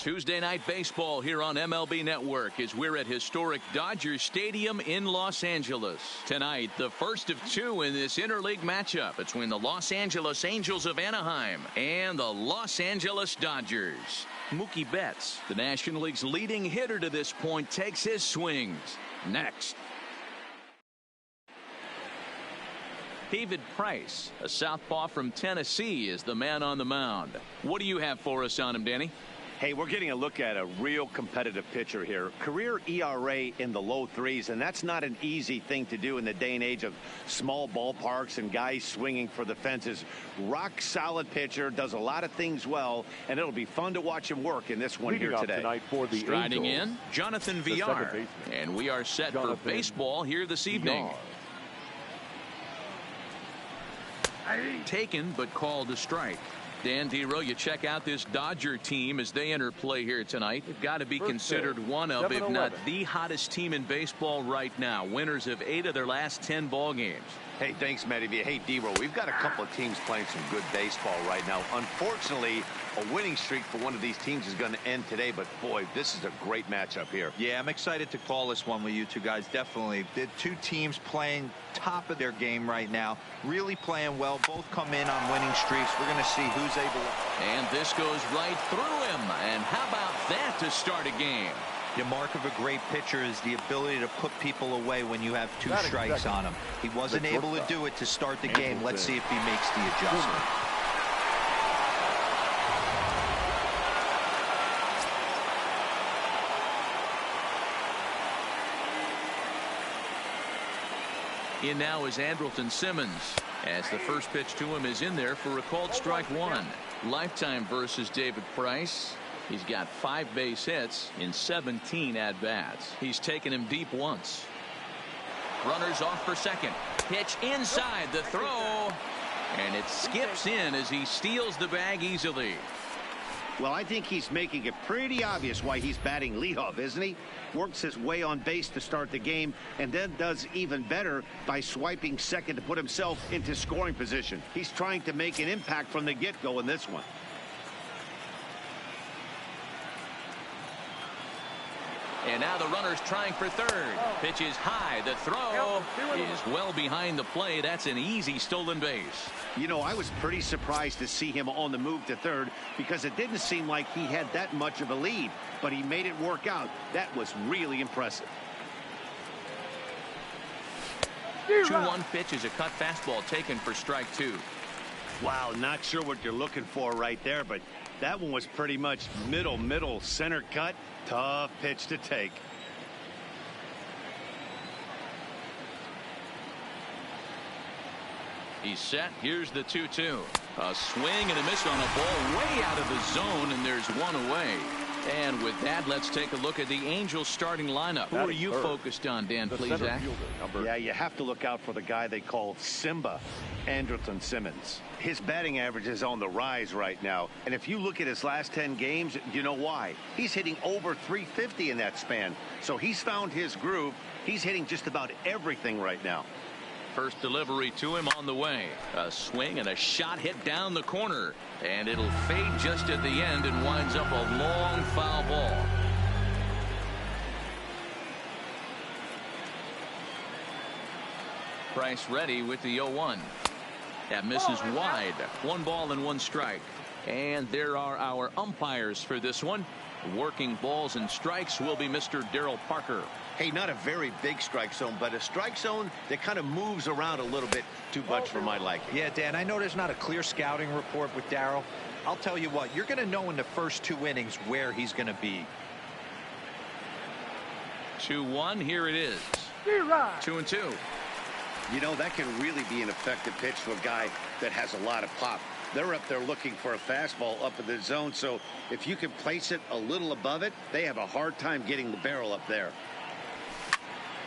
Tuesday night baseball here on MLB Network as we're at historic Dodger Stadium in Los Angeles. Tonight, the first of two in this interleague matchup between the Los Angeles Angels of Anaheim and the Los Angeles Dodgers. Mookie Betts, the National League's leading hitter to this point, takes his swings. Next. David Price, a southpaw from Tennessee, is the man on the mound. What do you have for us on him, Danny? Hey, we're getting a look at a real competitive pitcher here. Career ERA in the low threes, and that's not an easy thing to do in the day and age of small ballparks and guys swinging for the fences. Rock solid pitcher, does a lot of things well, and it'll be fun to watch him work in this one here today. Striding in, Jonathan Villar, and we are set for baseball here this evening. Taken but called a strike. Dan Dero, you check out this Dodger team as they enter play here tonight. They've got to be considered one of, if not the hottest team in baseball right now. Winners of 8 of their last 10 ball games. Hey, thanks, Matty. Hey, Dero, we've got a couple of teams playing some good baseball right now. Unfortunately, a winning streak for one of these teams is going to end today, but boy, this is a great matchup here. Yeah, I'm excited to call this one with you two guys. Definitely. The two teams playing top of their game right now, really playing well. Both come in on winning streaks. We're going to see who's able to. And this goes right through him. And how about that to start a game? The mark of a great pitcher is the ability to put people away when you have 2 strikes on him. He wasn't able to do it to start the game. Let's see if he makes the adjustment. In now is Andrelton Simmons, as the first pitch to him is in there for a called strike 1. Lifetime versus David Price. He's got 5 base hits in 17 at-bats. He's taken him deep once. Runners off for second. Pitch inside the throw. And it skips in as he steals the bag easily. Well, I think he's making it pretty obvious why he's batting leadoff, isn't he? Works his way on base to start the game and then does even better by swiping second to put himself into scoring position. He's trying to make an impact from the get-go in this one. And now the runner's trying for third. Pitch is high. The throw is well behind the plate. That's an easy stolen base. You know, I was pretty surprised to see him on the move to third because it didn't seem like he had that much of a lead, but he made it work out. That was really impressive. 2-1 pitch is a cut fastball taken for strike 2. Wow, not sure what you're looking for right there, but that one was pretty much middle center cut. Tough pitch to take. He's set. Here's the 2-2. A swing and a miss on a ball way out of the zone, and there's one away. And with that, let's take a look at the Angels starting lineup. Who are you focused on, Dan Plesac? Yeah, you have to look out for the guy they call Simba, Andrelton Simmons. His batting average is on the rise right now. And if you look at his last 10 games, you know why. He's hitting over 350 in that span. So he's found his groove. He's hitting just about everything right now. First delivery to him on the way. A swing and a shot hit down the corner. And it'll fade just at the end and winds up a long foul ball. Price ready with the 0-1. That misses wide. 1 ball and 1 strike. And there are our umpires for this one. Working balls and strikes will be Mr. Daryl Parker. Hey, not a very big strike zone, but a strike zone that kind of moves around a little bit too much for my liking. Yeah, Dan, I know there's not a clear scouting report with Daryl. I'll tell you what, you're going to know in the first 2 innings where he's going to be. 2-1, here it is. 2-2. You know, that can really be an effective pitch to a guy that has a lot of pop. They're up there looking for a fastball up in the zone, so if you can place it a little above it, they have a hard time getting the barrel up there.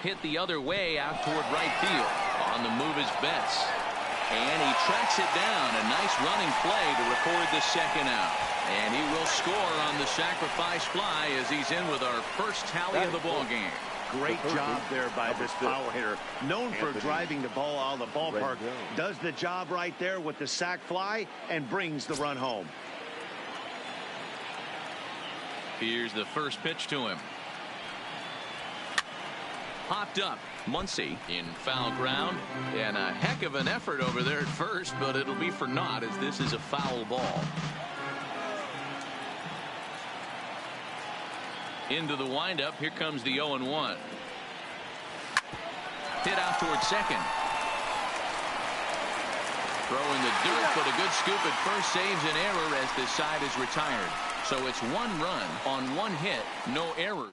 Hit the other way out toward right field. On the move is Betts. And he tracks it down. A nice running play to record the second out. And he will score on the sacrifice fly as he's in with our first tally of the ball game. Great job there by this power hitter. Known for driving the ball out of the ballpark. Does the job right there with the sac fly and brings the run home. Here's the first pitch to him. Popped up. Muncy in foul ground, and a heck of an effort over there at first, but it'll be for naught as this is a foul ball. Into the windup. Here comes the 0-1. Hit out towards second. Throwing the dirt, but a good scoop at first saves an error as this side is retired. So it's 1 run on 1 hit, no error.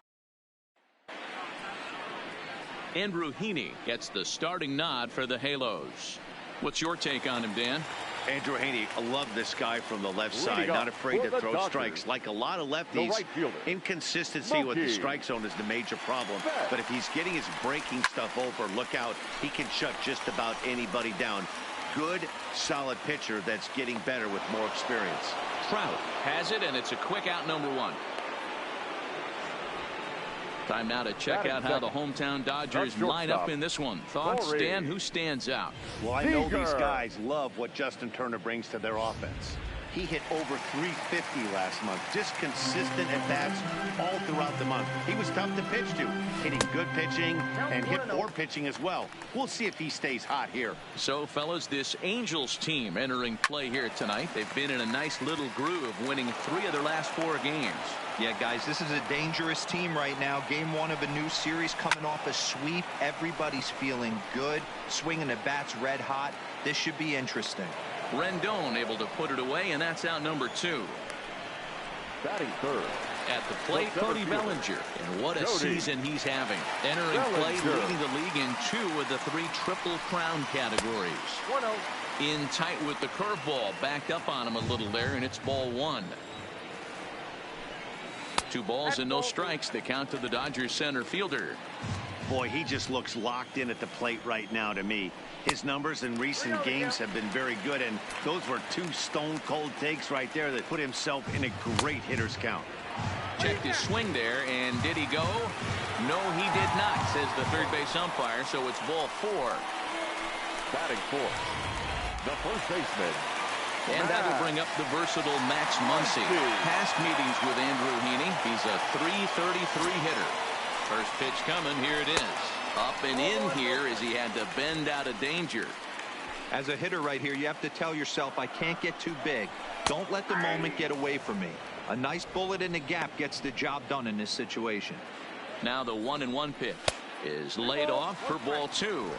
Andrew Heaney gets the starting nod for the Halos. What's your take on him, Dan? Andrew Heaney, I love this guy from the left side. Not afraid to throw strikes. Like a lot of lefties, inconsistency with the strike zone is the major problem. But if he's getting his breaking stuff over, look out. He can shut just about anybody down. Good, solid pitcher that's getting better with more experience. Trout has it, and it's a quick out, number 1. Time now to check out how the hometown Dodgers line up in this one. Thoughts, Dan? Who stands out? Well, I know these guys love what Justin Turner brings to their offense. He hit over 350 last month. Just consistent at bats all throughout the month. He was tough to pitch to, hitting good pitching and hit poor pitching as well. We'll see if he stays hot here. So, fellas, this Angels team entering play here tonight. They've been in a nice little groove, winning 3 of their last 4 games. Yeah, guys, this is a dangerous team right now. Game 1 of a new series, coming off a sweep. Everybody's feeling good, swinging the bats red hot. This should be interesting. Rendon able to put it away, and that's out number 2. Batting third. At the plate, Cody Bellinger. And what a season he's having. Entering play, leading the league in 2 of the 3 Triple Crown categories. 1-0. In tight with the curveball. Backed up on him a little there, and it's ball 1. 2 balls and no strikes. The count to the Dodgers center fielder. Boy, he just looks locked in at the plate right now to me. His numbers in recent games have been very good, and those were 2 stone-cold takes right there that put himself in a great hitter's count. Checked his swing there, and did he go? No, he did not, says the third base umpire, so it's ball 4. Batting fourth, the first baseman. And that'll bring up the versatile Max Muncy. Past meetings with Andrew Heaney, he's a .333 hitter. First pitch coming, here it is. Up and in here as he had to bend out of danger. As a hitter right here, you have to tell yourself, I can't get too big. Don't let the moment get away from me. A nice bullet in the gap gets the job done in this situation. Now the 1-1 pitch is laid off for ball 2.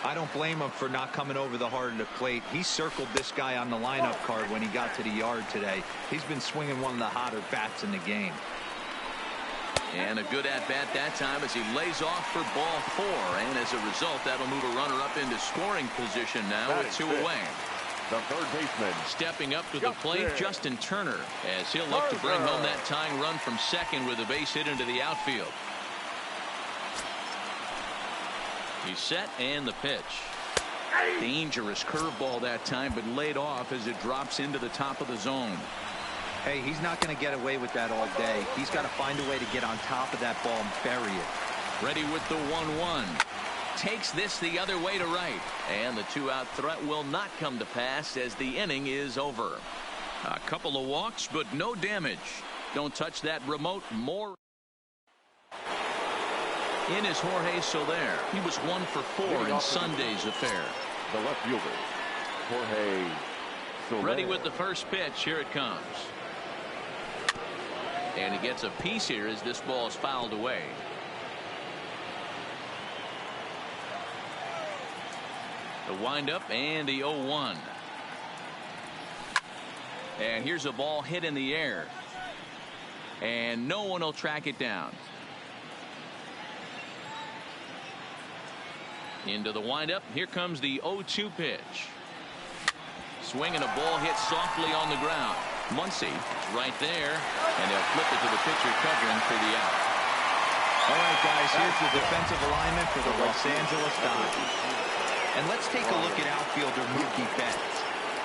I don't blame him for not coming over the heart of the plate. He circled this guy on the lineup card when he got to the yard today. He's been swinging one of the hotter bats in the game. And a good at-bat that time as he lays off for ball 4. And as a result, that'll move a runner up into scoring position now with 2 away. The third baseman. Stepping up to the plate, Justin Turner, as he'll look to bring home that tying run from second with a base hit into the outfield. He's set, and the pitch. Dangerous curveball that time, but laid off as it drops into the top of the zone. Hey, he's not going to get away with that all day. He's got to find a way to get on top of that ball and bury it. Ready with the 1-1. Takes this the other way to right. And the 2-out threat will not come to pass as the inning is over. A couple of walks, but no damage. Don't touch that remote. More. In is Jorge Soler. He was 1 for 4 in Sunday's affair. The left fielder, Jorge Soler. Ready with the first pitch. Here it comes. And he gets a piece here as this ball is fouled away. The windup and the 0-1. And here's a ball hit in the air. And no one will track it down. Into the windup. Here comes the 0-2 pitch. Swing and a ball hit softly on the ground. Muncy right there, and they'll flip it to the pitcher covering for the out. All right, guys, here's the defensive alignment for the Los Angeles Dodgers. And let's take a look at outfielder Mookie Betts.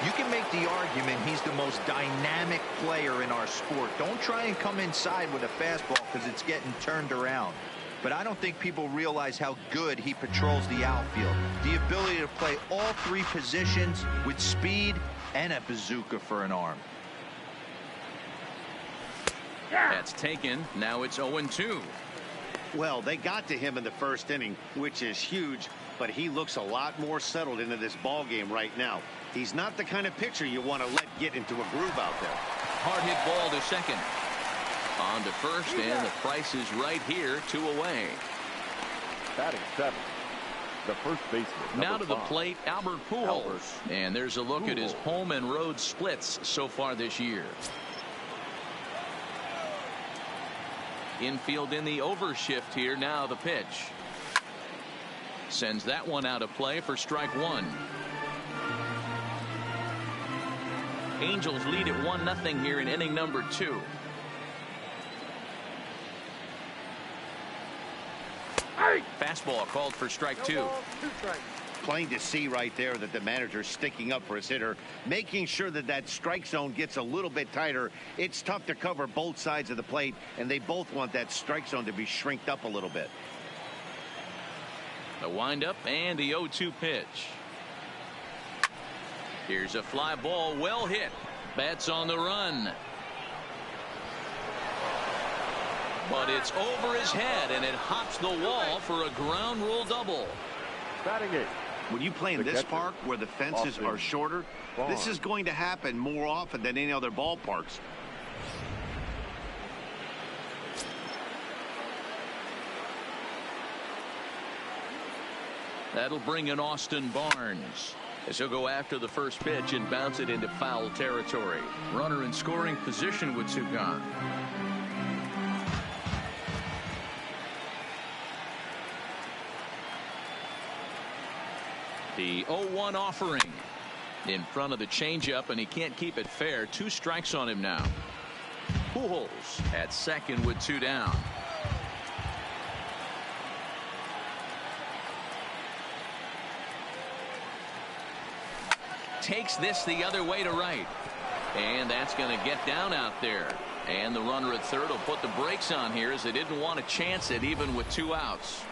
You can make the argument he's the most dynamic player in our sport. Don't try and come inside with a fastball because it's getting turned around. But I don't think people realize how good he patrols the outfield. The ability to play all 3 positions with speed and a bazooka for an arm. That's taken. Now it's 0-2. Well, they got to him in the first inning, which is huge, but he looks a lot more settled into this ball game right now. He's not the kind of pitcher you want to let get into a groove out there. Hard hit ball to second. On to first, and the Price is right here, 2 away. Batting 7. The first baseman. Now to the 5. plate, Albert Pujols. And there's a look at his home and road splits so far this year. Infield in the overshift here. Now the pitch. Sends that one out of play for strike 1. Angels lead at 1-0 here in inning number 2. Fastball called for strike 2. Plain to see right there that the manager's sticking up for his hitter, making sure that that strike zone gets a little bit tighter. It's tough to cover both sides of the plate, and they both want that strike zone to be shrinked up a little bit. The windup and the 0-2 pitch. Here's a fly ball, well hit. Bats on the run. But it's over his head, and it hops the wall for a ground rule double. Batting 8. When you play in this park where the fences are shorter, this is going to happen more often than any other ballparks. That'll bring in Austin Barnes, as he'll go after the first pitch and bounce it into foul territory. Runner in scoring position with 2 gone. The 0-1 offering in front of the changeup, and he can't keep it fair. 2 strikes on him now. Pujols at second with 2 down. Takes this the other way to right, and that's going to get down out there. And the runner at third will put the brakes on here, as they didn't want to chance it even with 2 outs.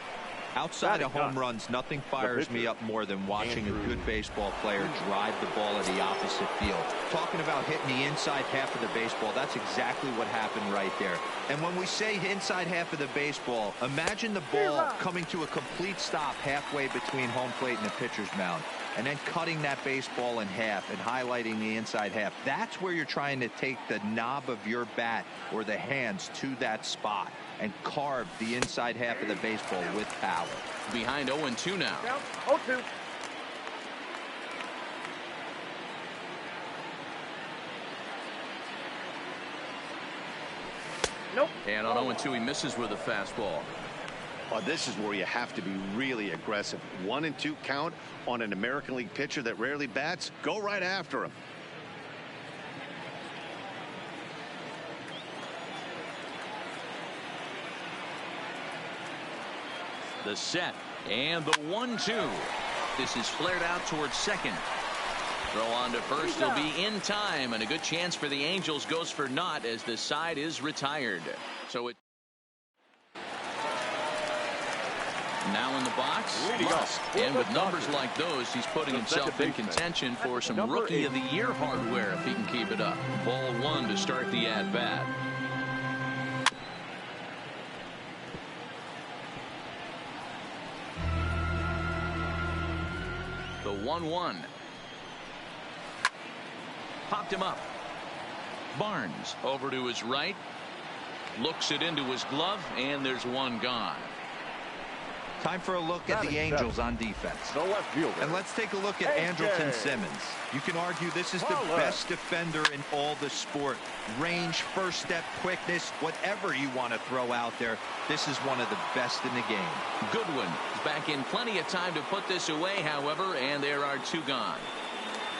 Outside of home runs, nothing fires me up more than watching a good baseball player drive the ball to the opposite field. Talking about hitting the inside half of the baseball, that's exactly what happened right there. And when we say inside half of the baseball, imagine the ball coming to a complete stop halfway between home plate and the pitcher's mound, and then cutting that baseball in half and highlighting the inside half. That's where you're trying to take the knob of your bat or the hands to that spot and carve the inside half of the baseball with power. Behind 0-2 now. 0-2. Nope. And on 0-2 he misses with a fastball. Oh, this is where you have to be really aggressive. 1-2 count on an American League pitcher that rarely bats. Go right after him. The set and the 1-2. This is flared out towards second. Throw on to first. He'll be in time, and a good chance for the Angels goes for naught as the side is retired. So it now in the box, Musk. And with numbers like those, he's putting himself in contention for some Rookie of the Year hardware if he can keep it up. Ball 1 to start the at-bat. The 1-1. Popped him up. Barnes over to his right. Looks it into his glove, and there's 1 gone. Time for a look at the Angels on defense. The left fielder. And let's take a look at Andrelton Simmons. You can argue this is the best defender in all the sport. Range, first step, quickness, whatever you want to throw out there, this is one of the best in the game. Goodwin is back in plenty of time to put this away, however, and there are 2 gone.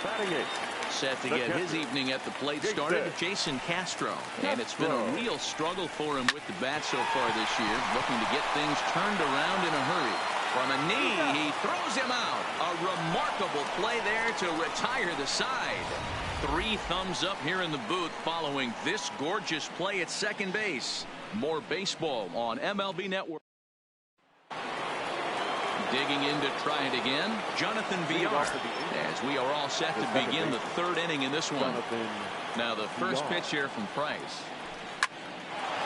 Batting 8. Set to get his evening at the plate started, Jason Castro. And it's been a real struggle for him with the bat so far this year, looking to get things turned around in a hurry. From a knee, he throws him out. A remarkable play there to retire the side. 3 thumbs up here in the booth following this gorgeous play at second base. More baseball on MLB Network. Digging in to try it again, Jonathan Villar, as we are all set to begin the 3rd inning in this one. Now the first pitch here from Price.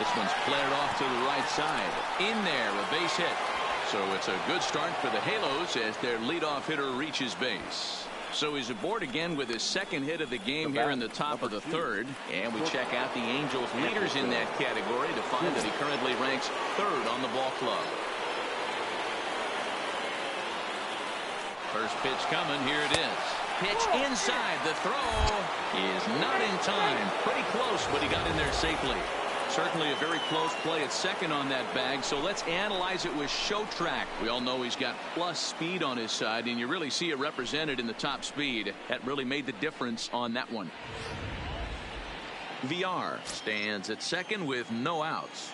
This one's flared off to the right side. In there, a base hit. So it's a good start for the Halos as their leadoff hitter reaches base. So he's aboard again with his second hit of the game here in the top of the third. And we check out the Angels leaders in that category to find that he currently ranks third on the ball club. First pitch coming. Here it is. Pitch inside. The throw is not in time. Pretty close, but he got in there safely. Certainly a very close play at second on that bag. So let's analyze it with Showtrack. We all know he's got plus speed on his side, and you really see it represented in the top speed. That really made the difference on that one. VR stands at second with no outs.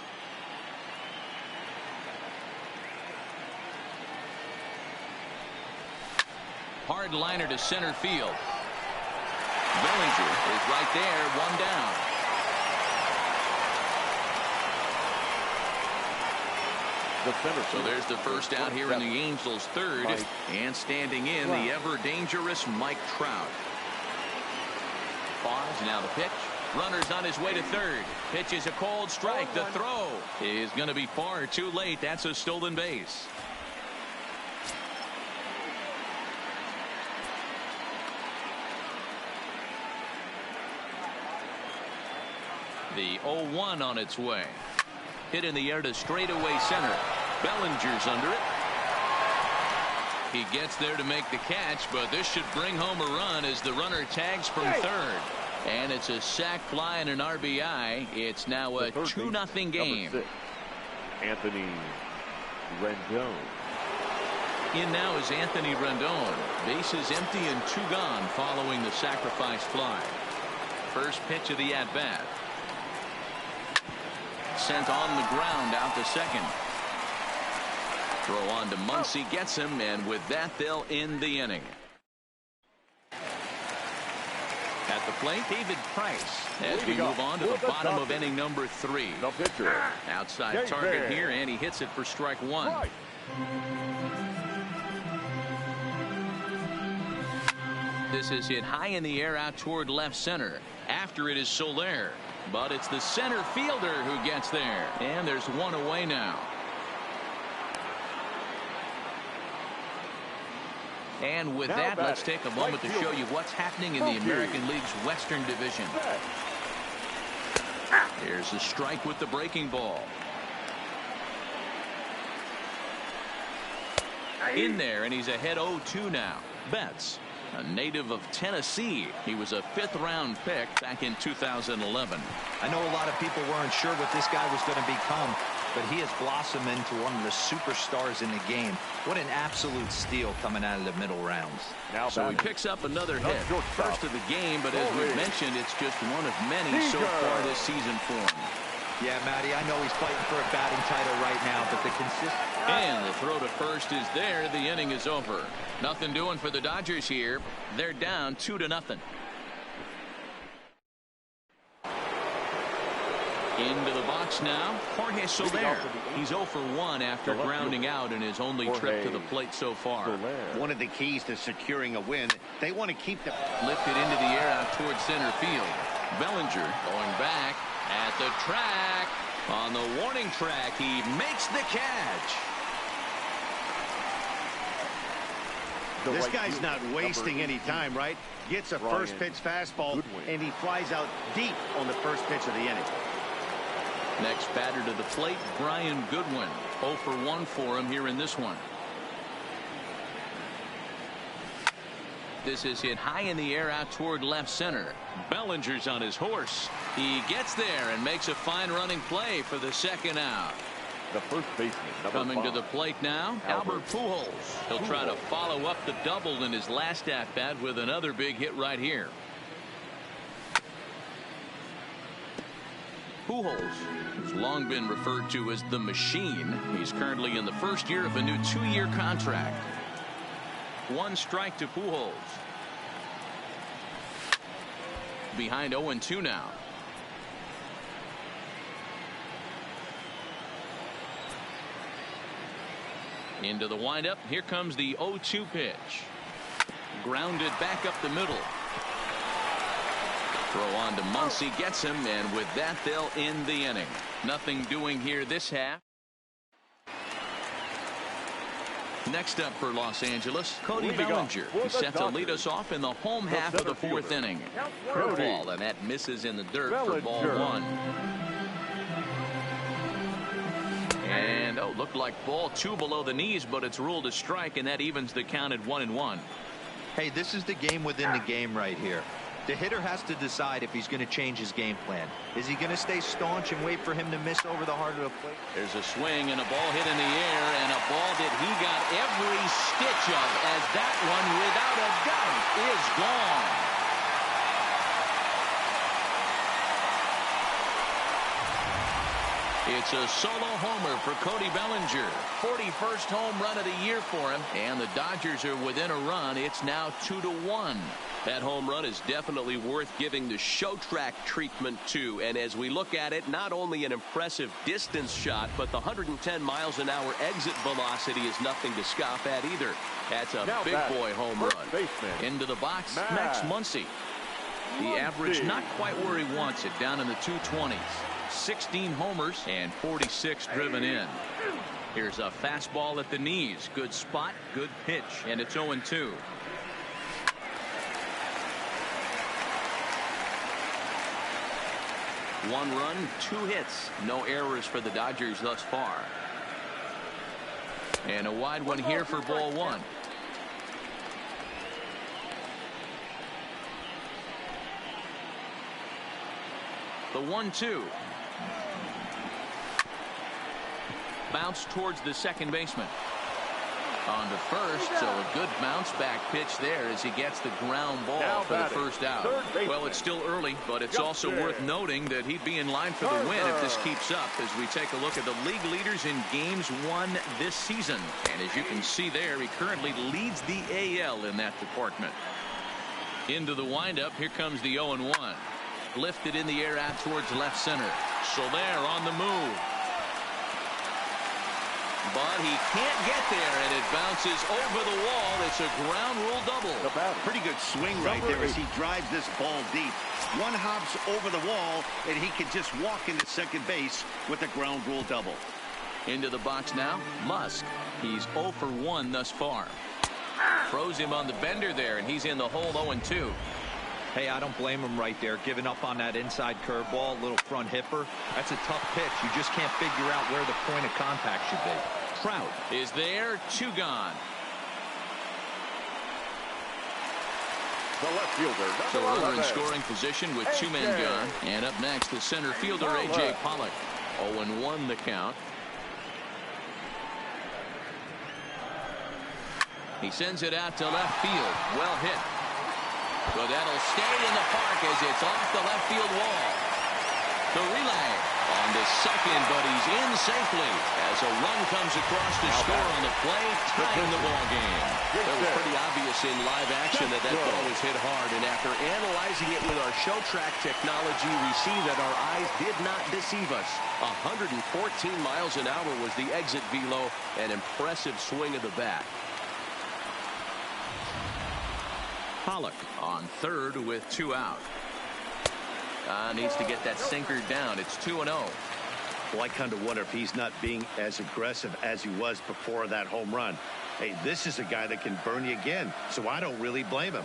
Hard liner to center field. Bellinger is right there, one down. So there's the first out here in the Angels' third. And standing in, the ever-dangerous Mike Trout. Pause, now the pitch. Runner's on his way to third. Pitch is a cold strike. The throw is going to be far too late. That's a stolen base. The 0-1 on its way. Hit in the air to straightaway center. Bellinger's under it. He gets there to make the catch, but this should bring home a run as the runner tags from third. And it's a sac fly and an RBI. It's now a 2-0 game. Anthony Rendon. In now is Anthony Rendon. Bases empty and 2 gone following the sacrifice fly. First pitch of the at-bat. Sent on the ground out to second. Throw on to Muncy, gets him, and with that they'll end the inning. At the plate, David Price as we move on to the bottom of inning number 3. No pitcher. Outside target here, and he hits it for strike 1. This is hit high in the air out toward left center. After it is Soler. But it's the center fielder who gets there. And there's one away now. And with that, let's take a moment to show you what's happening in the American League's Western Division. Here's a strike with the breaking ball. In there, and he's ahead 0-2 now. Betts, a native of Tennessee. He was a 5th-round pick back in 2011. I know a lot of people weren't sure what this guy was going to become, but he has blossomed into one of the superstars in the game. What an absolute steal coming out of the middle rounds. So he picks up another hit. First of the game, but as we mentioned, it's just one of many so far this season for him. Yeah, Matty, I know he's fighting for a batting title right now, but the consistency. And the throw to first is there. The inning is over. Nothing doing for the Dodgers here. They're down 2-0. Into the box now, Jorge Soler. He's 0 for 1 after grounding out in his only trip to the plate so far. One of the keys to securing a win, they want to keep the lifted into the air out towards center field. Bellinger going back at the track. On the warning track, he makes the catch. This guy's not wasting any time, right? Gets a first pitch fastball, and he flies out deep on the first pitch of the inning. Next batter to the plate, Brian Goodwin. 0 for 1 for him here in this one. This is hit high in the air out toward left center. Bellinger's on his horse. He gets there and makes a fine running play for the second out. The first baseman, coming to the plate now, Albert Pujols. He'll try to follow up the double in his last at-bat with another big hit right here. Pujols has long been referred to as the machine. He's currently in the first year of a new 2-year contract. 1 strike to Pujols. Behind 0-2 now. Into the windup. Here comes the 0-2 pitch. Grounded back up the middle. Throw on to Muncy, gets him, and with that they'll end the inning. Nothing doing here this half. Next up for Los Angeles, Cody Bellinger. He's set to lead us off in the home half of the fourth inning. Curveball, and that misses in the dirt for ball one. And looked like ball two below the knees, but it's ruled a strike, and that evens the count at 1-1. Hey, this is the game within the game right here. The hitter has to decide if he's going to change his game plan. Is he going to stay staunch and wait for him to miss over the heart of the plate? There's a swing and a ball hit in the air, and a ball that he got every stitch of, as that one, without a doubt, is gone. It's a solo homer for Cody Bellinger. 41st home run of the year for him, and the Dodgers are within a run. It's now 2-1. That home run is definitely worth giving the show track treatment to. And as we look at it, not only an impressive distance shot, but the 110 miles an hour exit velocity is nothing to scoff at either. That's a big boy home run. Into the box, Max Muncy. The average not quite where he wants it, down in the 220s. 16 homers and 46 driven in. Here's a fastball at the knees. Good spot, good pitch, and it's 0-2. One run, 2 hits. No errors for the Dodgers thus far. And a wide one here for ball one. The 1-2. Bounce towards the second baseman. On to first, so a good bounce back pitch there as he gets the ground ball for the first out. Well, it's still early, but it's also worth noting that he'd be in line for the win if this keeps up, as we take a look at the league leaders in games won this season. And as you can see there, he currently leads the AL in that department. Into the windup, here comes the 0-1. Lifted in the air out towards left center. Soler on the move. But he can't get there, and it bounces over the wall. It's a ground rule double. Pretty good swing right there as he drives this ball deep. One hops over the wall, and he can just walk into second base with a ground rule double. Into the box now, Musk. He's 0 for 1 thus far. Throws him on the bender there, and he's in the hole 0-2. Hey, I don't blame him right there, giving up on that inside curveball, little front hipper. That's a tough pitch. You just can't figure out where the point of contact should be. Trout is there, 2 gone. The left fielder. So runner in scoring position with 2 men gone. And up next, the center fielder, A.J. Pollock. 0-1 the count. He sends it out to left field. Well hit. But that'll stay in the park as it's off the left field wall. The relay on to second, but he's in safely as a run comes across to score on the play, tying the ball game. It was pretty obvious in live action that ball was hit hard, and after analyzing it with our show track technology, we see that our eyes did not deceive us. 114 miles an hour was the exit velo, an impressive swing of the bat. Pollock on third with 2 out. Needs to get that sinker down. It's 2-0. Well, I kind of wonder if he's not being as aggressive as he was before that home run. Hey, this is a guy that can burn you again, so I don't really blame him.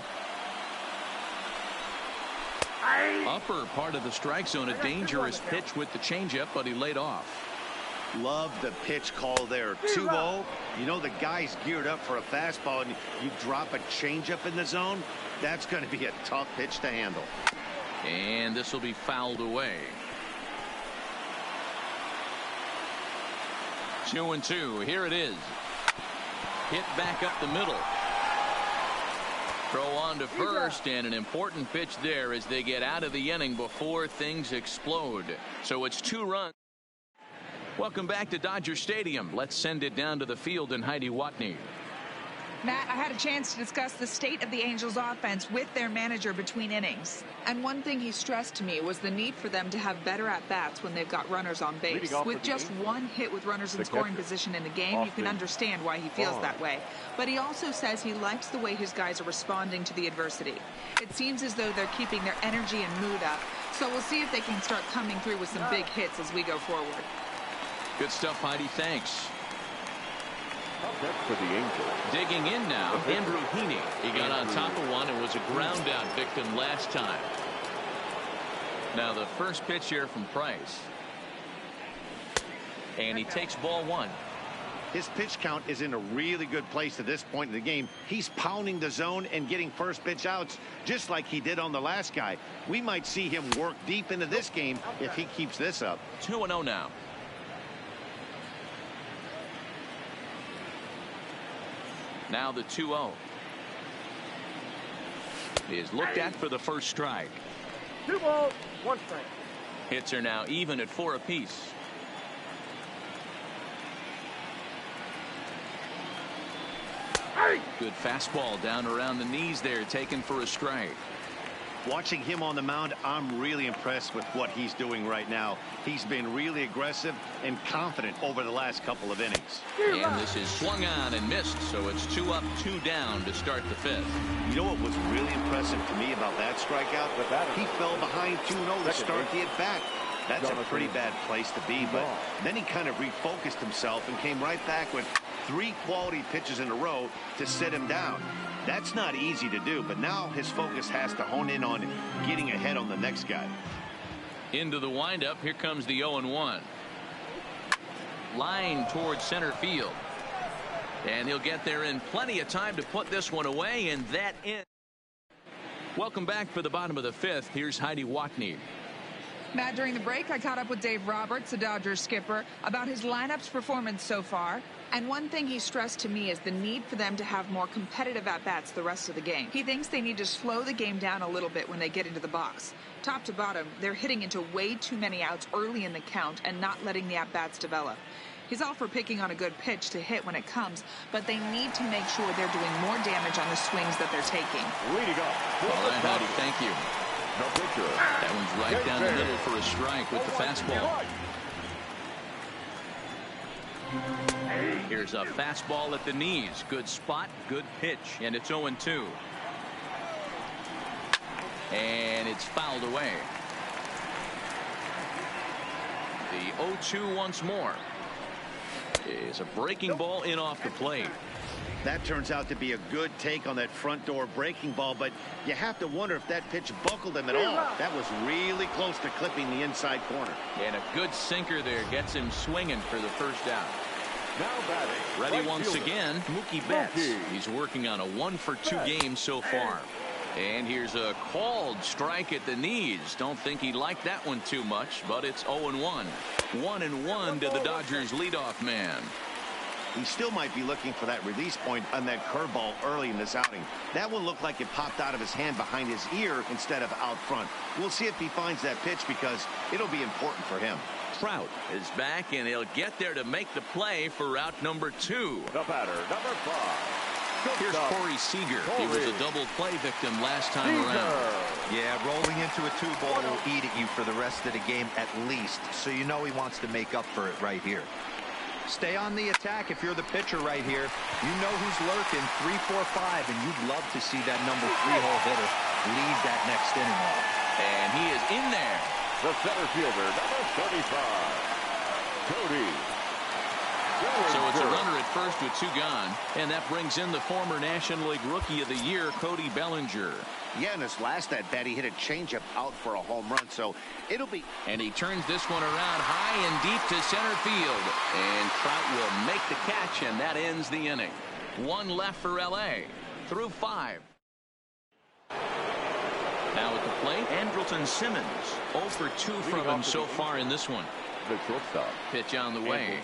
Upper part of the strike zone, a dangerous pitch with the changeup, but he laid off. Love the pitch call there. 2-0. You know the guy's geared up for a fastball, and you drop a changeup in the zone. That's going to be a tough pitch to handle. And this will be fouled away. 2-2. Here it is. Hit back up the middle. Throw on to first, and an important pitch there as they get out of the inning before things explode. So it's 2 runs. Welcome back to Dodger Stadium. Let's send it down to the field in Heidi Watney. Matt, I had a chance to discuss the state of the Angels offense with their manager between innings. And one thing he stressed to me was the need for them to have better at-bats when they've got runners on base. With just one hit with runners in scoring position in the game, you can understand why he feels that way. But he also says he likes the way his guys are responding to the adversity. It seems as though they're keeping their energy and mood up. So we'll see if they can start coming through with some big hits as we go forward. Good stuff, Heidi. Thanks. For the Angels. Digging in now, Andrew Heaney. He got on top of one and was a ground out victim last time. Now the first pitch here from Price. And he takes ball one. His pitch count is in a really good place at this point in the game. He's pounding the zone and getting first pitch outs just like he did on the last guy. We might see him work deep into this game if he keeps this up. 2-0 now. Now the 2-0 is looked at for the first strike. 2 balls, 1 strike. Hits are now even at 4 apiece. Good fastball down around the knees there, taken for a strike. Watching him on the mound, I'm really impressed with what he's doing right now. He's been really aggressive and confident over the last couple of innings. And this is swung on and missed, so it's 2 up, 2 down to start the 5th. You know what was really impressive to me about that strikeout? He fell behind 2-0 to start the at-bat. That's a pretty bad place to be, but then he kind of refocused himself and came right back with 3 quality pitches in a row to sit him down. That's not easy to do, but now his focus has to hone in on getting ahead on the next guy. Into the windup, here comes the 0-1. Line towards center field. And he'll get there in plenty of time to put this one away, and that ends. Welcome back for the bottom of the 5th. Here's Heidi Watney. Matt, during the break, I caught up with Dave Roberts, the Dodgers skipper, about his lineup's performance so far. And one thing he stressed to me is the need for them to have more competitive at-bats the rest of the game. He thinks they need to slow the game down a little bit when they get into the box. Top to bottom, they're hitting into way too many outs early in the count and not letting the at-bats develop. He's all for picking on a good pitch to hit when it comes, but they need to make sure they're doing more damage on the swings that they're taking. Leading up. All right, Heidi, thank you. The pitcher. That one's right down the middle for a strike with the fastball. Here's a fastball at the knees. Good spot, good pitch, and it's 0-2. And it's fouled away. The 0-2 once more is a breaking ball in off the plate. That turns out to be a good take on that front door breaking ball, but you have to wonder if that pitch buckled him at all. That was really close to clipping the inside corner. And a good sinker there gets him swinging for the first out. Now batting. Ready Right once fielder. again, Mookie Betts. He's working on a 1-for-2 game so far. And here's a called strike at the knees. Don't think he liked that one too much, but it's 0-1. 1-1 to the Dodgers leadoff man. He still might be looking for that release point on that curveball early in this outing. That one looked like it popped out of his hand behind his ear instead of out front. We'll see if he finds that pitch because it'll be important for him. Trout is back, and he'll get there to make the play for route number 2. The batter, number 5. Here's Corey Seager. He was a double play victim last time around. Yeah, rolling into a 2-ball will eat at you for the rest of the game at least, so you know he wants to make up for it right here. Stay on the attack if you're the pitcher right here. You know who's lurking, 3, 4, 5, and you'd love to see that number 3-hole hitter lead that next inning off. And he is in there. The center fielder, number 35. Cody. So it's a runner at first with 2 gone, and that brings in the former National League Rookie of the Year, Cody Bellinger. Yeah, in his last at-bat, he hit a changeup out for a home run, so it'll be... And he turns this one around high and deep to center field. And Trout will make the catch, and that ends the inning. 1 left for L.A. through 5. Now at the plate, Andrelton Simmons. 0 for 2 from him so far in this one. The shortstop. Pitch on the way.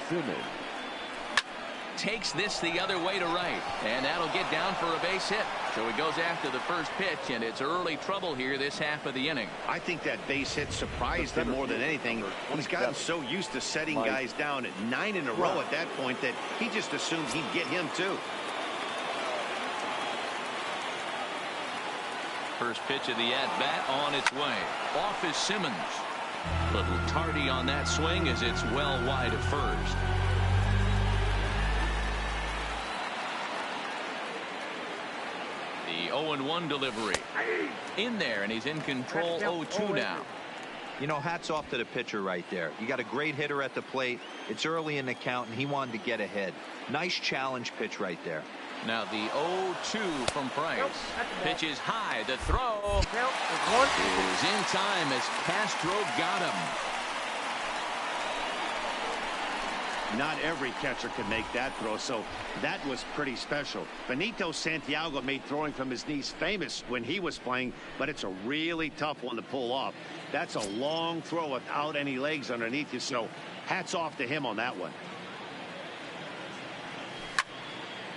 Simmons. takes this the other way to right, and that'll get down for a base hit. So he goes after the first pitch, and it's early trouble here this half of the inning. I think that base hit surprised him more than anything. He's gotten so used to setting guys down at 9 in a row at that point that he just assumed he'd get him too. First pitch of the at-bat on its way. Off is Simmons. Little tardy on that swing as it's well wide of first. The 0-1 delivery. In there, and he's in control 0-2 now. You know, hats off to the pitcher right there. You got a great hitter at the plate. It's early in the count, and he wanted to get ahead. Nice challenge pitch right there. Now the 0-2 from Price. Pitch is high. The throw is in time as Castro got him. Not every catcher can make that throw, so that was pretty special. Benito Santiago made throwing from his knees famous when he was playing, but it's a really tough one to pull off. That's a long throw without any legs underneath you, so hats off to him on that one.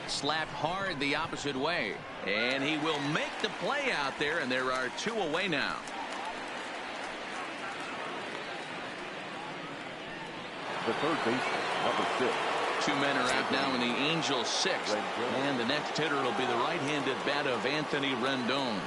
Slapped hard the opposite way, and he will make the play out there, and there are 2 away now. The third baseman, number 6. 2 men are out now in the Angels' 6th, and the next hitter will be the right-handed bat of Anthony Rendon.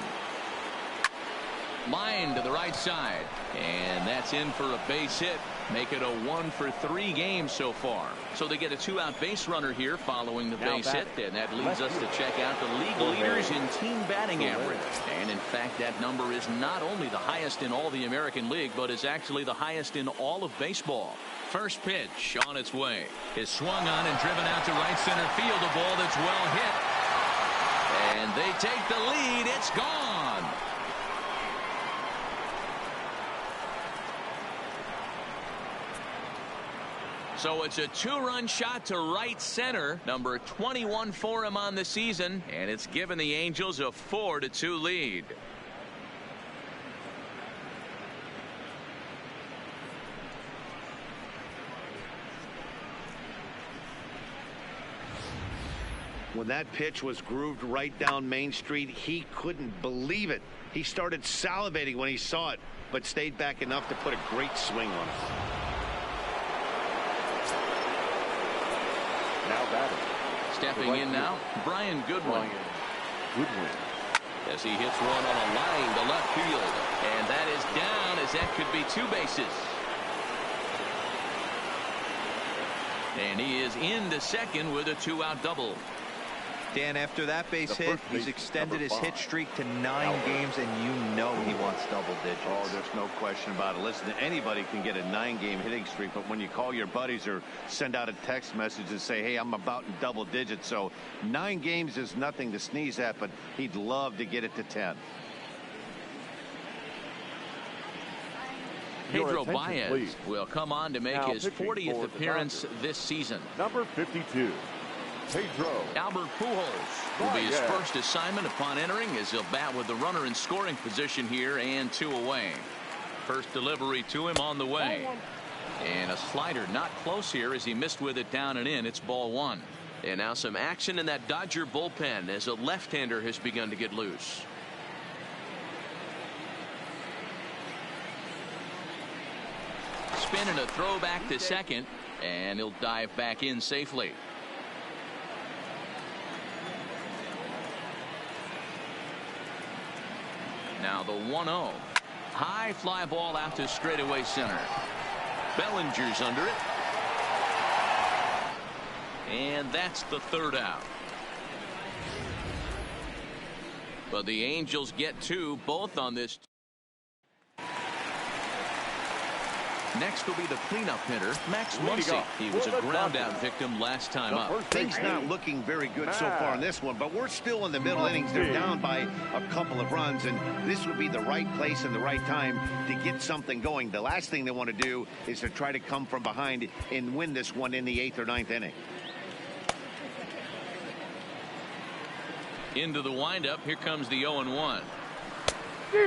Line to the right side, and that's in for a base hit. Make it a 1-for-3 game so far. So they get a 2-out base runner here following the base hit, and that leads us to check out the league leaders in team batting average. And in fact, that number is not only the highest in all the American League, but is actually the highest in all of baseball. First pitch on its way is swung on and driven out to right center field. A ball that's well hit, and they take the lead. It's gone. So it's a 2-run shot to right center, number 21 for him on the season, and it's given the Angels a 4-2 lead. When that pitch was grooved right down Main Street, he couldn't believe it. He started salivating when he saw it, but stayed back enough to put a great swing on it. Now batting. Stepping in now, Brian Goodwin. As he hits one on a line to left field. And that is down, as that could be 2 bases. And he is into second with a 2-out double. Dan, after that base hit, he's extended his hit streak to 9 games, and you know he wants double digits. Oh, there's no question about it. Listen, anybody can get a 9-game hitting streak, but when you call your buddies or send out a text message and say, hey, I'm about in double digits, so 9 games is nothing to sneeze at, but he'd love to get it to 10. Pedro Baez will come on to make his 40th appearance this season. Number 52. Pedro. Albert Pujols will be his first assignment upon entering, as he'll bat with the runner in scoring position here and 2 away. First delivery to him on the way. And a slider not close here as he missed with it down and in. It's ball 1. And now some action in that Dodger bullpen as a left-hander has begun to get loose. Spin and a throw back to second, and he'll dive back in safely. Now the 1-0. High fly ball out to straightaway center. Bellinger's under it. And that's the 3rd out. But the Angels get 2, both on this. Next will be the cleanup hitter, Max Muncy. He was a ground out victim last time up. Things not looking very good so far in this one, but we're still in the middle innings. They're down by a couple of runs, and this would be the right place and the right time to get something going. The last thing they want to do is to try to come from behind and win this one in the 8th or 9th inning. Into the windup. Here comes the 0-1.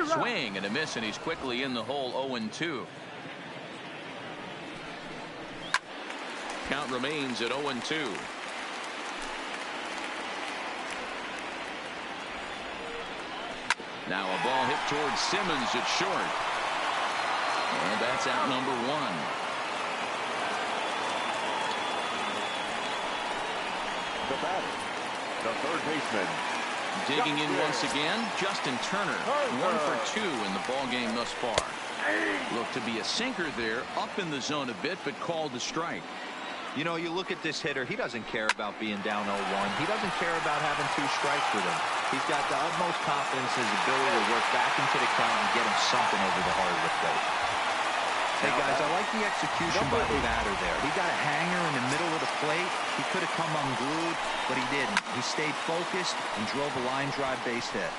Swing and a miss, and he's quickly in the hole. 0-2. Count remains at 0-2. Now a ball hit towards Simmons at short. And that's out number one. The batter, the third baseman. Digging in once again, Justin Turner. 1 for 2 in the ball game thus far. Looked to be a sinker there, up in the zone a bit, but called the strike. You know, you look at this hitter, he doesn't care about being down 0-1. He doesn't care about having 2 strikes with him. He's got the utmost confidence in his ability to work back into the count and get him something over the heart of the plate. Hey, guys, I like the execution by the batter there. He got a hanger in the middle of the plate. He could have come unglued, but he didn't. He stayed focused and drove a line drive base hit.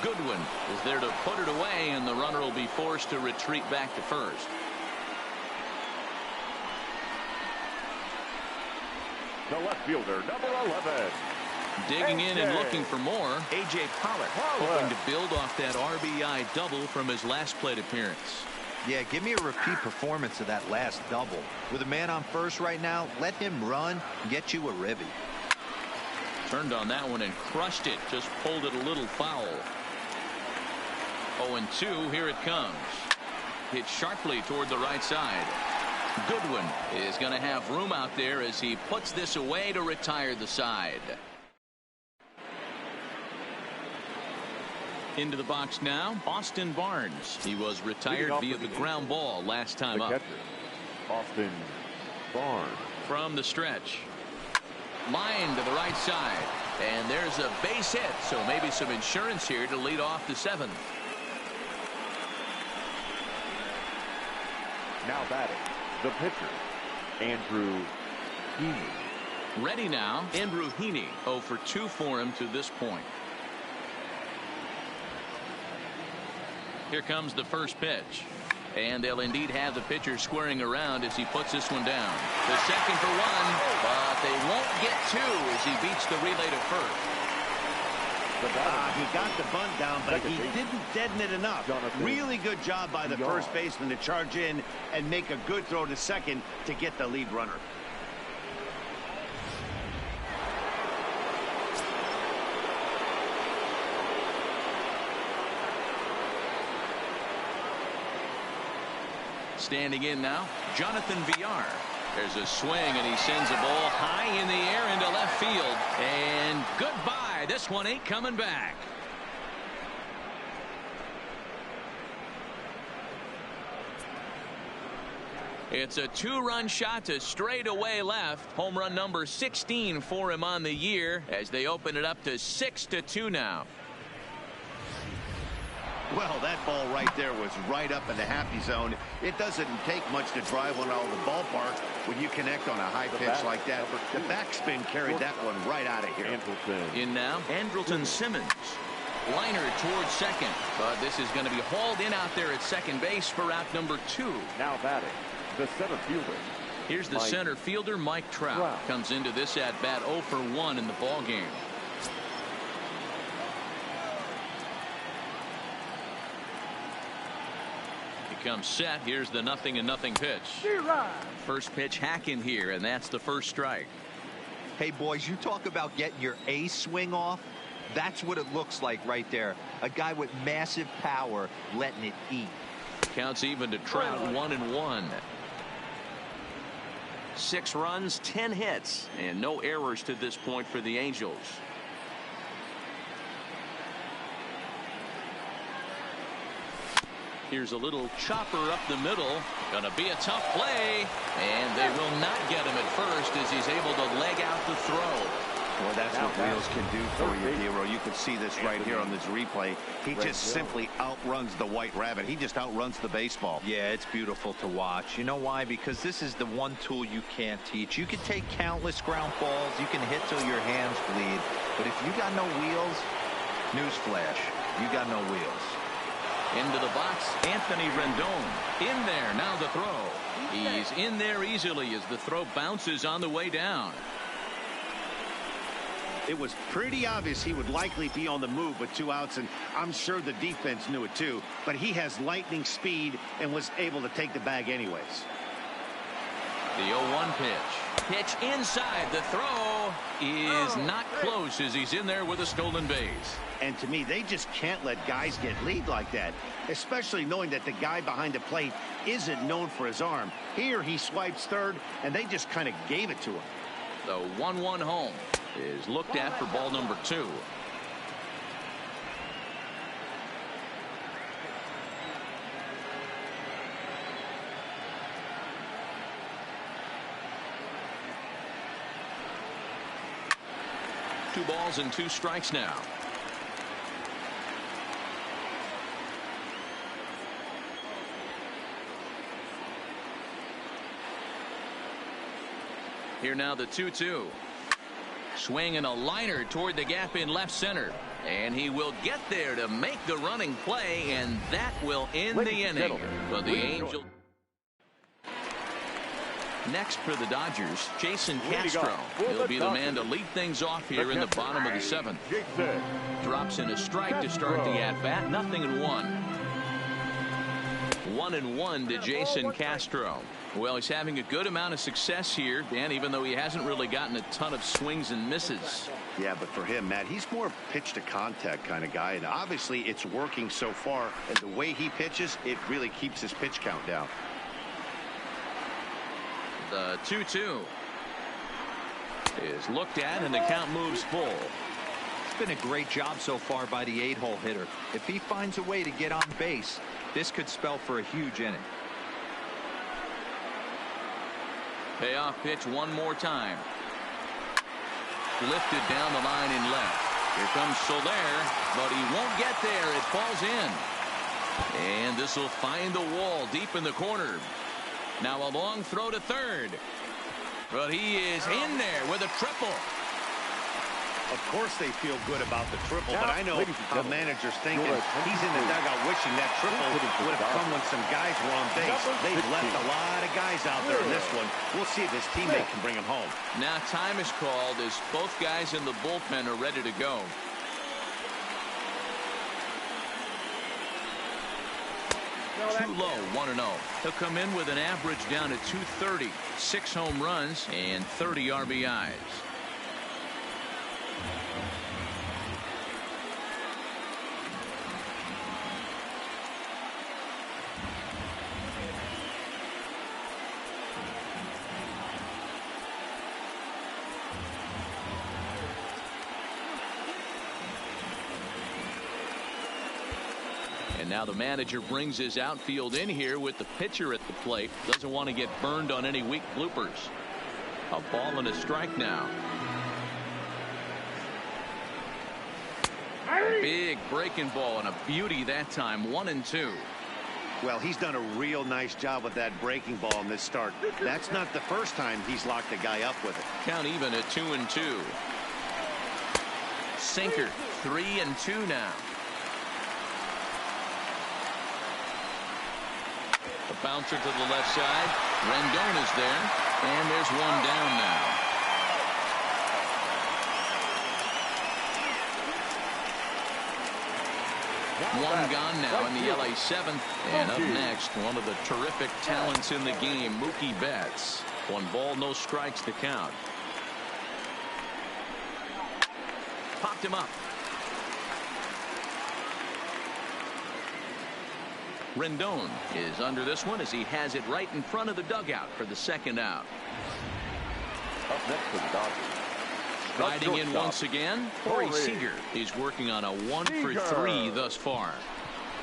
Goodwin is there to put it away, and the runner will be forced to retreat back to first. The left fielder, number 11. Digging in and looking for more, A.J. Pollock, hoping to build off that RBI double from his last plate appearance. Yeah, give me a repeat performance of that last double. With a man on first right now, let him run and get you a ribby. Turned on that one and crushed it, just pulled it a little foul. 0-2, here it comes. Hit sharply toward the right side. Goodwin is going to have room out there as he puts this away to retire the side. Into the box now, Austin Barnes. He was retired via the ground ball last time up. Catcher, Austin Barnes. From the stretch. Line to the right side. And there's a base hit, so maybe some insurance here to lead off the 7th. Now batting, the pitcher, Andrew Heaney. Ready now, Andrew Heaney. 0 for 2 for him to this point. Here comes the first pitch. And they'll indeed have the pitcher squaring around as he puts this one down. The second for 1, but they won't get 2 as he beats the relay to first. He got the bunt down, but he didn't deaden it enough. Really good job by the first baseman to charge in and make a good throw to second to get the lead runner. Standing in now, Jonathan Villar. There's a swing, and he sends a ball high in the air into left field. And goodbye. This one ain't coming back. It's a 2-run shot to straightaway left. Home run number 16 for him on the year as they open it up to 6-2 now. Well, that ball right there was right up in the happy zone. It doesn't take much to drive one out of the ballpark when you connect on a high pitch like that. The backspin carried that one right out of here. In now, Andrelton Simmons. Liner towards second, but this is going to be hauled in out there at second base for out number 2. Now batting, the center fielder. Here's the center fielder, Mike Trout. Comes into this at bat 0 for 1 in the ball game. Comes set. Here's the 0-0 pitch. First pitch hack in here, and that's the first strike. Hey, boys, you talk about getting your A swing off. That's what it looks like right there. A guy with massive power letting it eat. Counts even to Trout, 1-1. 6 runs, 10 hits, and no errors to this point for the Angels. Here's a little chopper up the middle. Gonna be a tough play, and they will not get him at first as he's able to leg out the throw. Well, that's what wheels can do for you, Hero. You can see this right here on this replay. He just simply outruns the White Rabbit. He just outruns the baseball. Yeah, it's beautiful to watch. You know why? Because this is the one tool you can't teach. You can take countless ground balls. You can hit till your hands bleed. But if you got no wheels, newsflash, you got no wheels. Into the box, Anthony Rendon. In there, now the throw. He's in there easily as the throw bounces on the way down. It was pretty obvious he would likely be on the move with 2 outs, and I'm sure the defense knew it too. But he has lightning speed and was able to take the bag anyways. The 0-1 pitch. Pitch inside. The throw is not close as he's in there with a stolen base. And to me, they just can't let guys get lead like that, especially knowing that the guy behind the plate isn't known for his arm. Here he swipes third, and they just kind of gave it to him. The 1-1 home is looked at for ball number 2. Two balls and 2 strikes now. Here now the 2-2. Swinging a liner toward the gap in left center. And he will get there to make the running play, and that will end the inning. But the Angels. Next for the Dodgers, Jason Castro. He'll be the man to lead things off here in the bottom of the 7th. Drops in a strike to start the at-bat. 0-1. 1-1 to Jason Castro. Well, he's having a good amount of success here, Dan, even though he hasn't really gotten a ton of swings and misses. Yeah, but for him, Matt, he's more pitch to contact kind of guy, and obviously it's working so far, and the way he pitches, it really keeps his pitch count down. The 2-2 is looked at, and the count moves full. It's been a great job so far by the 8-hole hitter. If he finds a way to get on base, this could spell for a huge inning. Payoff pitch one more time. Lifted down the line in left. Here comes Soler, but he won't get there. It falls in. And this will find the wall deep in the corner. Now a long throw to third. But he is in there with a triple. Of course they feel good about the triple, but I know how manager's thinking. He's in the dugout wishing that triple would have come when some guys were on base. They've left a lot of guys out there in this one. We'll see if his teammate can bring him home. Now time is called as both guys in the bullpen are ready to go. Too low, 1-0. He'll come in with an average down at 230, 6 home runs and 30 RBIs. And now the manager brings his outfield in here with the pitcher at the plate. Doesn't want to get burned on any weak bloopers. A ball and a strike now. Big breaking ball and a beauty that time. 1-2. Well, he's done a real nice job with that breaking ball in this start. That's not the first time he's locked a guy up with it. Count even at 2-2. Sinker. 3-2 now. The bouncer to the left side. Rendon is there. And there's one down now. One gone now in the LA 7th. And up next, one of the terrific talents in the game, Mookie Betts. 1 ball, no strikes to count. Popped him up. Rendon is under this one as he has it right in front of the dugout for the 2nd out. Up next for the Dodgers. Riding in once again, Corey Seager is working on a 1 for 3 thus far.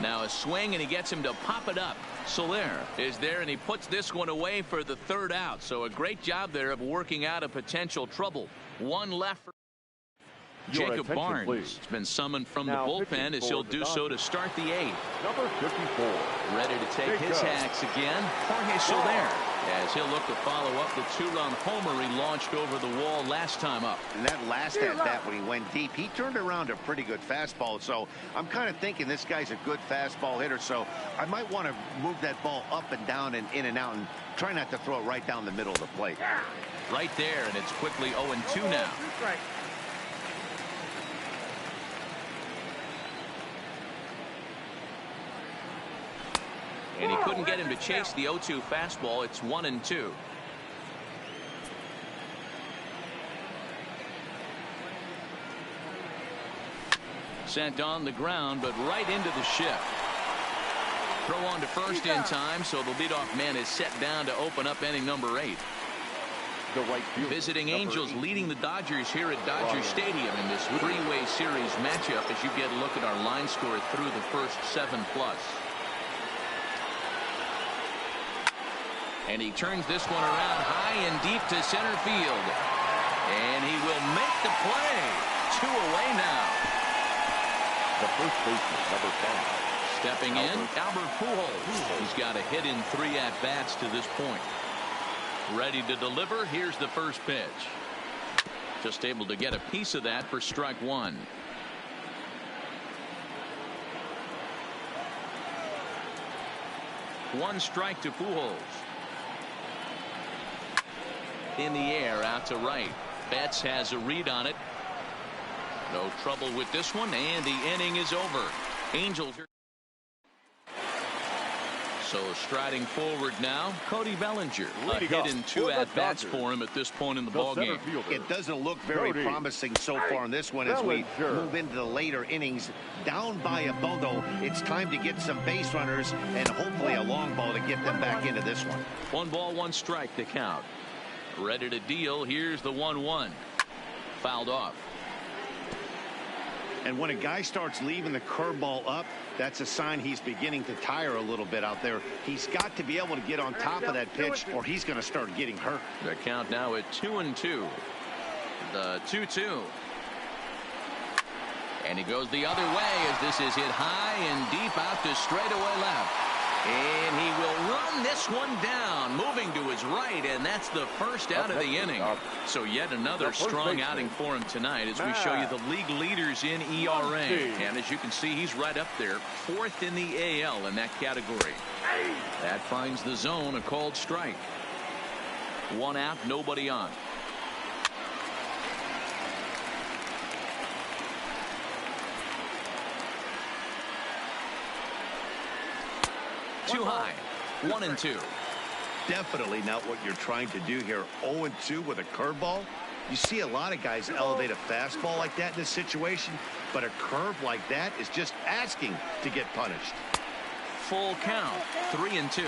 Now a swing and he gets him to pop it up. Soler is there and he puts this one away for the 3rd out. So a great job there of working out a potential trouble. One left for Jacob Barnes has been summoned from the bullpen as he'll do so to start the 8th. Number 54. Ready to take his hacks again, Jorge Soler, as he'll look to follow up the 2-run homer he launched over the wall last time up. And that last at-bat when he went deep, he turned around a pretty good fastball. So I'm kind of thinking this guy's a good fastball hitter. So I might want to move that ball up and down and in and out and try not to throw it right down the middle of the plate. Right there, and it's quickly 0-2 now. And he couldn't get him to chase the 0-2 fastball. It's 1-2. Sent on the ground, but right into the shift. Throw on to first in time, so the leadoff man is set down to open up inning number 8. The right fielder, Visiting Angels 8. leading the Dodgers here at Dodger Stadium in this three-way series matchup as you get a look at our line score through the first 7+. And he turns this one around high and deep to center field. And he will make the play. 2 away now. The first baseman, number 10. Stepping in, Albert Pujols. He's got a hit in 3 at-bats to this point. Ready to deliver. Here's the first pitch. Just able to get a piece of that for strike 1. One strike to Pujols. In the air, out to right. Betts has a read on it. No trouble with this one, and the inning is over. Angels. So striding forward now, Cody Bellinger. A hit in 2 at-bats for him at this point in the ballgame. It doesn't look very promising so far in this one as we move into the later innings. Down by a bundle, it's time to get some base runners and hopefully a long ball to get them back into this one. 1 ball, 1 strike to count. Ready to deal. Here's the 1-1. Fouled off. And when a guy starts leaving the curveball up, that's a sign he's beginning to tire a little bit out there. He's got to be able to get on top of that pitch or he's going to start getting hurt. The count now at 2-2. The 2-2. And he goes the other way as this is hit high and deep out to straightaway left. And he will run this one down, moving to his right, and that's the first out of the inning. So yet another strong outing for him tonight as we show you the league leaders in ERA. And as you can see, he's right up there, 4th in the AL in that category. That finds the zone, a called strike. 1 out, nobody on. Too high. 1-2. Definitely not what you're trying to do here. 0-2 with a curveball. You see a lot of guys elevate a fastball like that in this situation, but a curve like that is just asking to get punished. Full count. 3-2.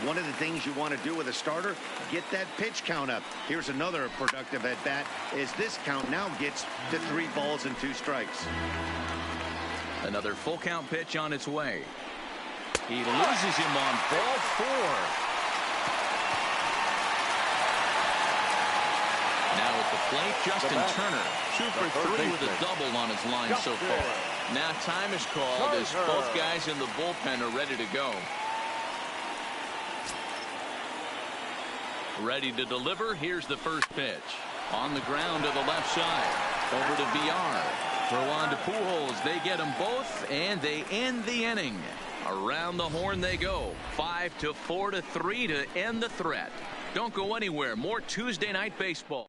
One of the things you want to do with a starter, get that pitch count up. Here's another productive at bat as this count now gets to 3 balls and 2 strikes. Another full count pitch on its way. He loses him on ball 4. Now at the plate, Justin Turner. 2 for 3 with a double on his line so far. Now time is called as both guys in the bullpen are ready to go. Ready to deliver. Here's the first pitch. On the ground to the left side. Over to VR. Throw on to Pujols. They get them both, and they end the inning. Around the horn they go. 5-4-3 to end the threat. Don't go anywhere. More Tuesday night baseball.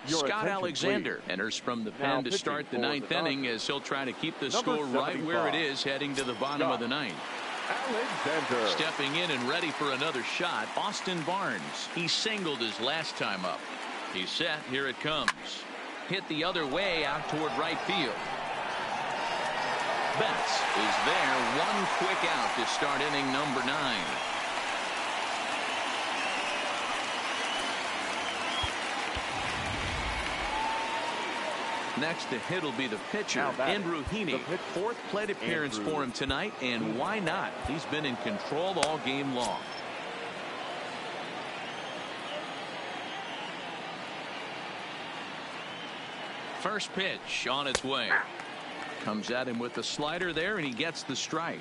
Scott Alexander enters from the pen to start the 9th inning as he'll try to keep the score right where it is heading to the bottom of the 9th. Alexander. Stepping in and ready for another shot, Austin Barnes. He singled his last time up. He's set. Here it comes. Hit the other way out toward right field. Betts is there. 1 quick out to start inning number 9. Next to hit will be the pitcher, Andrew Heaney. 4th plate appearance for him tonight, and why not? He's been in control all game long. First pitch on its way. Comes at him with the slider there, and he gets the strike.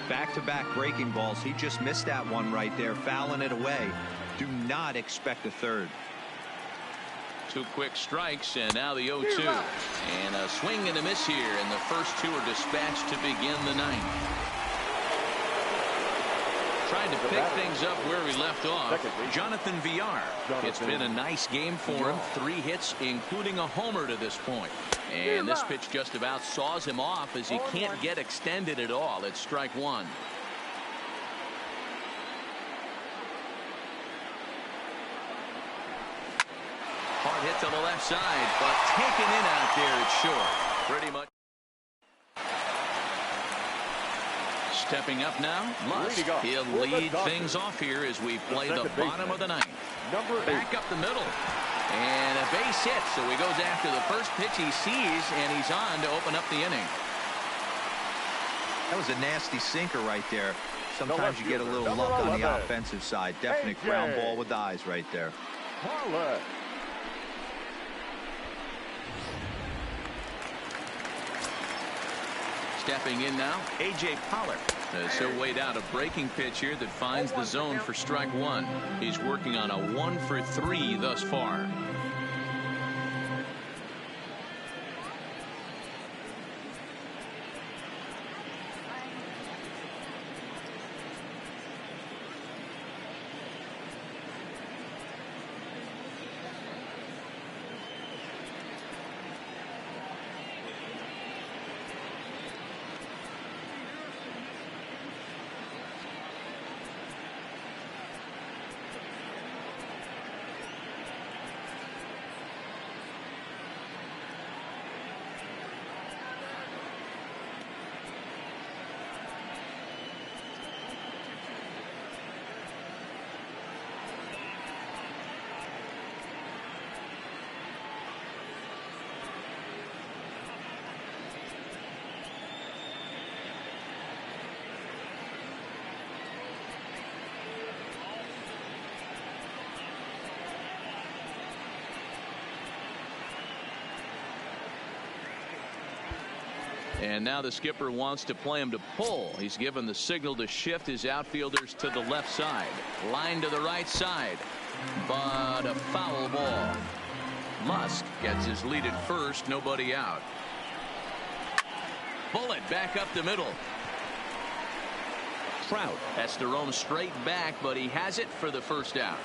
Back-to-back breaking balls. He just missed that one right there, fouling it away. Do not expect a third. 2 quick strikes, and now the 0-2. And a swing and a miss here, and the first 2 are dispatched to begin the 9th. Trying to pick things up where we left off. Jonathan Villar. It's been a nice game for him. 3 hits, including a homer to this point. And this pitch just about saws him off as he can't get extended at all. It's strike 1. Hard hit to the left side, but taken in out there. It's short. Pretty much. Stepping up now, Musk. He'll lead things off here as we play the bottom of the 9th. Back up the middle. And a base hit, so he goes after the first pitch he sees, and he's on to open up the inning. That was a nasty sinker right there. Sometimes you get a little luck on the offensive side. Definite ground ball with eyes right there. Stepping in now, A.J. Pollock. He'll wait out a breaking pitch here that finds the zone for strike 1. He's working on a 1 for 3 thus far. And now the skipper wants to play him to pull. He's given the signal to shift his outfielders to the left side. Line to the right side. But a foul ball. Musk gets his lead at first. Nobody out. Bullet back up the middle. Trout has to roam straight back, but he has it for the first out.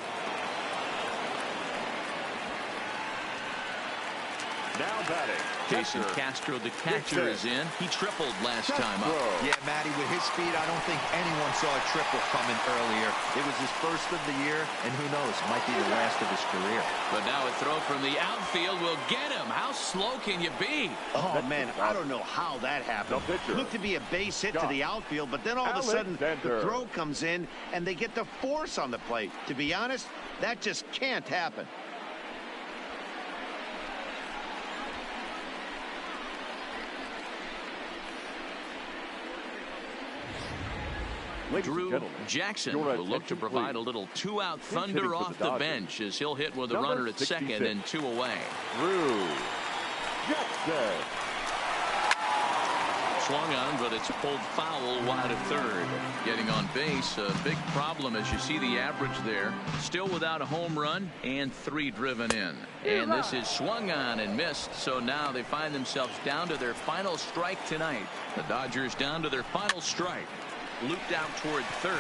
Now batting. Jason Castro, the catcher, is in. He tripled last time up. Yeah, Matty, with his speed, I don't think anyone saw a triple coming earlier. It was his first of the year, and who knows, might be the last of his career. But now a throw from the outfield will get him. How slow can you be? Oh, man, I don't know how that happened. Looked to be a base hit to the outfield, but then all of a sudden the throw comes in, and they get the force on the plate. To be honest, that just can't happen. Drew Jackson will look to provide a little 2-out thunder off the bench as he'll hit with a runner at second and 2 away. Drew Jackson. Swung on, but it's pulled foul wide of third. Getting on base, a big problem as you see the average there. Still without a home run and 3 driven in. And this is swung on and missed, so now they find themselves down to their final strike tonight. The Dodgers down to their final strike. Looped out toward third,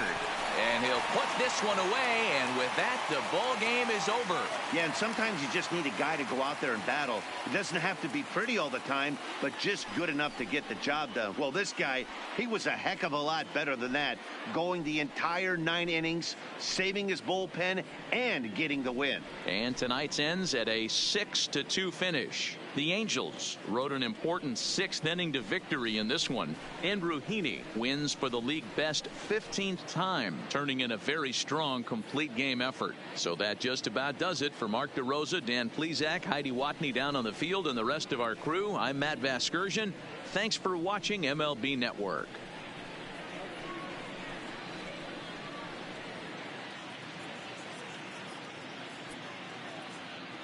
and he'll put this one away, and with that the ball game is over. Yeah, and sometimes you just need a guy to go out there and battle. It doesn't have to be pretty all the time, but just good enough to get the job done. Well, this guy, he was a heck of a lot better than that, going the entire 9 innings, saving his bullpen, and getting the win. And tonight's ends at a 6-2 finish. The Angels rode an important 6th inning to victory in this one. Andrew Heaney wins for the league best 15th time, turning in a very strong complete game effort. So that just about does it for Mark DeRosa, Dan Plesac, Heidi Watney down on the field, and the rest of our crew. I'm Matt Vasgersian. Thanks for watching MLB Network.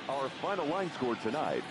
Our final line score tonight: